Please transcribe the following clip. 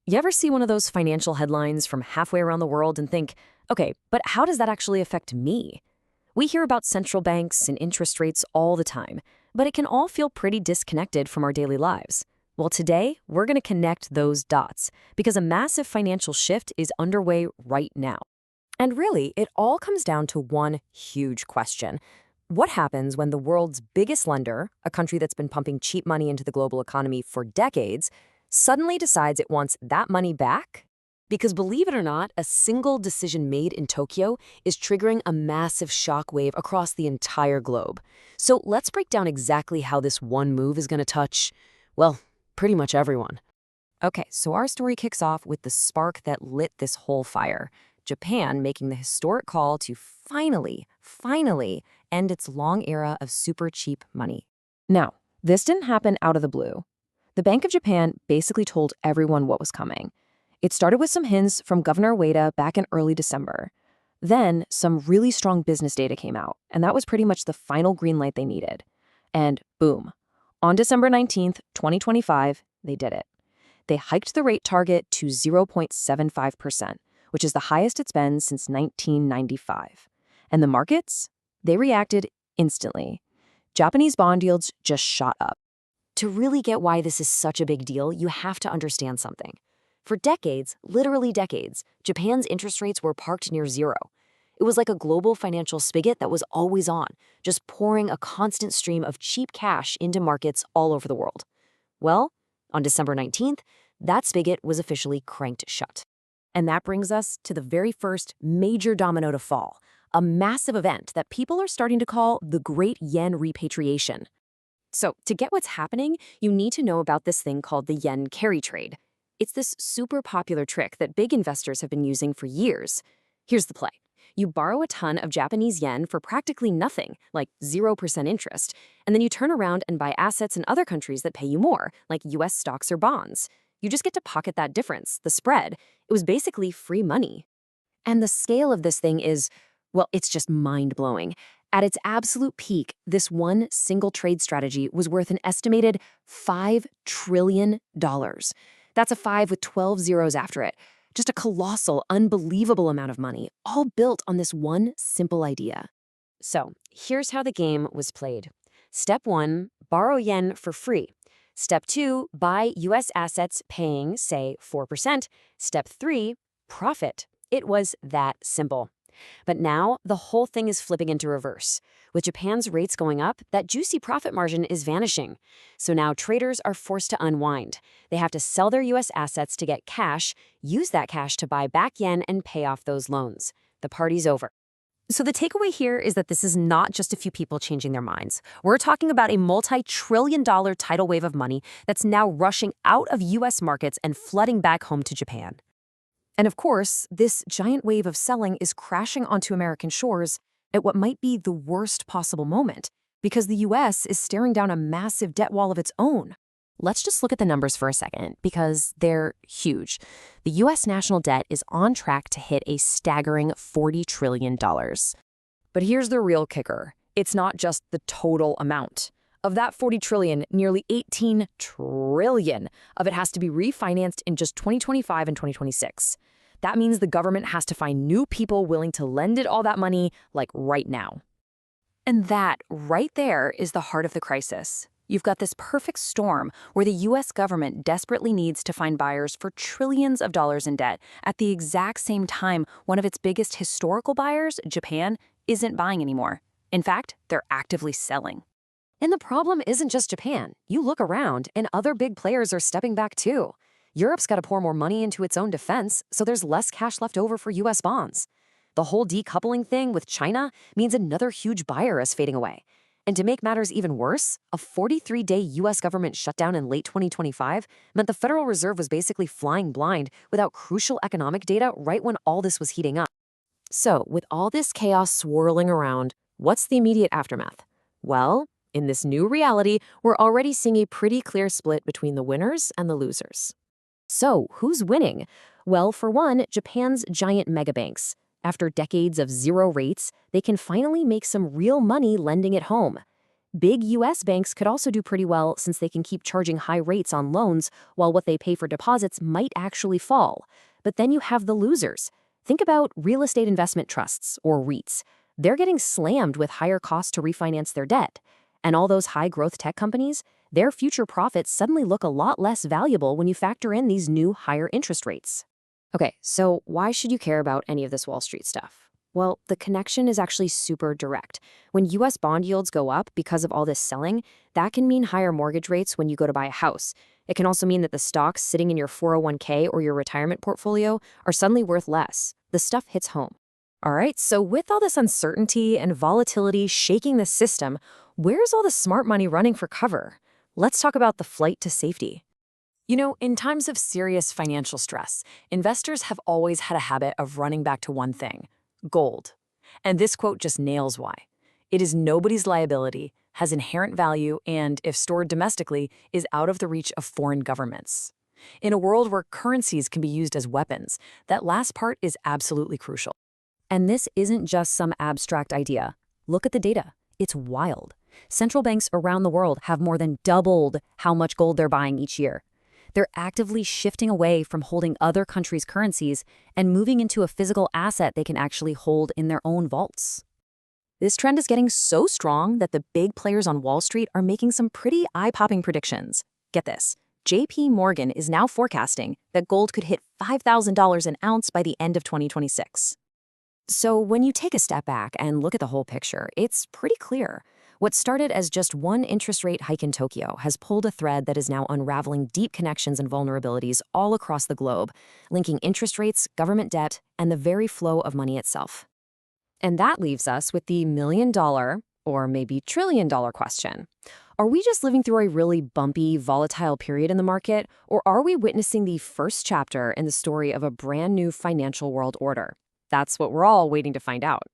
You ever see one of those financial headlines from halfway around the world and think, okay, but how does that actually affect me? We hear about central banks and interest rates all the time, but it can all feel pretty disconnected from our daily lives. Well, today, we're going to connect those dots because a massive financial shift is underway right now. And really, it all comes down to one huge question. What happens when the world's biggest lender, a country that's been pumping cheap money into the global economy for decades, suddenly decides it wants that money back? Because believe it or not, a single decision made in Tokyo is triggering a massive shockwave across the entire globe. So let's break down exactly how this one move is going to touch, well, pretty much everyone. Okay, so our story kicks off with the spark that lit this whole fire. Japan making the historic call to finally end its long era of super cheap money. Now, this didn't happen out of the blue. The Bank of Japan basically told everyone what was coming. It started with some hints from Governor Ueda back in early December. Then, some really strong business data came out, and that was pretty much the final green light they needed. And boom. On December 19th, 2025, they did it. They hiked the rate target to 0.75%, which is the highest it's been since 1995. And the markets? They reacted instantly. Japanese bond yields just shot up. To really get why this is such a big deal, you have to understand something. For decades, literally decades, Japan's interest rates were parked near zero. It was like a global financial spigot that was always on, just pouring a constant stream of cheap cash into markets all over the world. Well, on December 19th, that spigot was officially cranked shut. And that brings us to the very first major domino to fall, a massive event that people are starting to call the Great Yen Repatriation. So, to get what's happening, you need to know about this thing called the yen carry trade. It's this super popular trick that big investors have been using for years. Here's the play. You borrow a ton of Japanese yen for practically nothing, like 0% interest, and then you turn around and buy assets in other countries that pay you more, like US stocks or bonds. You just get to pocket that difference, the spread. It was basically free money. And the scale of this thing is, well, it's just mind-blowing. At its absolute peak, this one single trade strategy was worth an estimated $5 trillion. That's a 5 with 12 zeros after it. Just a colossal, unbelievable amount of money, all built on this one simple idea. So, here's how the game was played. Step 1, borrow yen for free. Step 2, buy US assets paying, say, 4%. Step 3, profit. It was that simple. But now, the whole thing is flipping into reverse. With Japan's rates going up, that juicy profit margin is vanishing. So now traders are forced to unwind. They have to sell their US assets to get cash, use that cash to buy back yen and pay off those loans. The party's over. So the takeaway here is that this is not just a few people changing their minds. We're talking about a multi-trillion-dollar tidal wave of money that's now rushing out of US markets and flooding back home to Japan. And of course, this giant wave of selling is crashing onto American shores at what might be the worst possible moment, because the US is staring down a massive debt wall of its own. Let's just look at the numbers for a second, because they're huge. The US national debt is on track to hit a staggering $40 trillion. But here's the real kicker. It's not just the total amount. Of that $40 trillion, nearly $18 trillion of it has to be refinanced in just 2025 and 2026. That means the government has to find new people willing to lend it all that money, like right now. And that, right there, is the heart of the crisis. You've got this perfect storm where the US government desperately needs to find buyers for trillions of dollars in debt at the exact same time one of its biggest historical buyers, Japan, isn't buying anymore. In fact, they're actively selling. And the problem isn't just Japan. You look around, and other big players are stepping back too. Europe's got to pour more money into its own defense, so there's less cash left over for US bonds. The whole decoupling thing with China means another huge buyer is fading away. And to make matters even worse, a 43-day US government shutdown in late 2025 meant the Federal Reserve was basically flying blind without crucial economic data right when all this was heating up. So, with all this chaos swirling around, what's the immediate aftermath? Well, in this new reality, we're already seeing a pretty clear split between the winners and the losers. So, who's winning? Well, for one, Japan's giant megabanks. After decades of zero rates, they can finally make some real money lending at home. Big US banks could also do pretty well since they can keep charging high rates on loans while what they pay for deposits might actually fall. But then you have the losers. Think about real estate investment trusts, or REITs. They're getting slammed with higher costs to refinance their debt. And all those high-growth tech companies, their future profits suddenly look a lot less valuable when you factor in these new higher interest rates. Okay, so why should you care about any of this Wall Street stuff? Well, the connection is actually super direct. When US bond yields go up because of all this selling, that can mean higher mortgage rates when you go to buy a house. It can also mean that the stocks sitting in your 401k or your retirement portfolio are suddenly worth less. The stuff hits home. All right, so with all this uncertainty and volatility shaking the system, where's all the smart money running for cover? Let's talk about the flight to safety. In times of serious financial stress, investors have always had a habit of running back to one thing: gold. And this quote just nails why. It is nobody's liability, has inherent value, and, if stored domestically, is out of the reach of foreign governments. In a world where currencies can be used as weapons, that last part is absolutely crucial. And this isn't just some abstract idea. Look at the data. It's wild. Central banks around the world have more than doubled how much gold they're buying each year. They're actively shifting away from holding other countries' currencies and moving into a physical asset they can actually hold in their own vaults. This trend is getting so strong that the big players on Wall Street are making some pretty eye-popping predictions. Get this. JPMorgan is now forecasting that gold could hit $5,000 an ounce by the end of 2026. So when you take a step back and look at the whole picture, it's pretty clear. What started as just one interest rate hike in Tokyo has pulled a thread that is now unraveling deep connections and vulnerabilities all across the globe, linking interest rates, government debt, and the very flow of money itself. And that leaves us with the $1,000,000, or maybe $1,000,000,000 question. Are we just living through a really bumpy, volatile period in the market, or are we witnessing the first chapter in the story of a brand new financial world order? That's what we're all waiting to find out.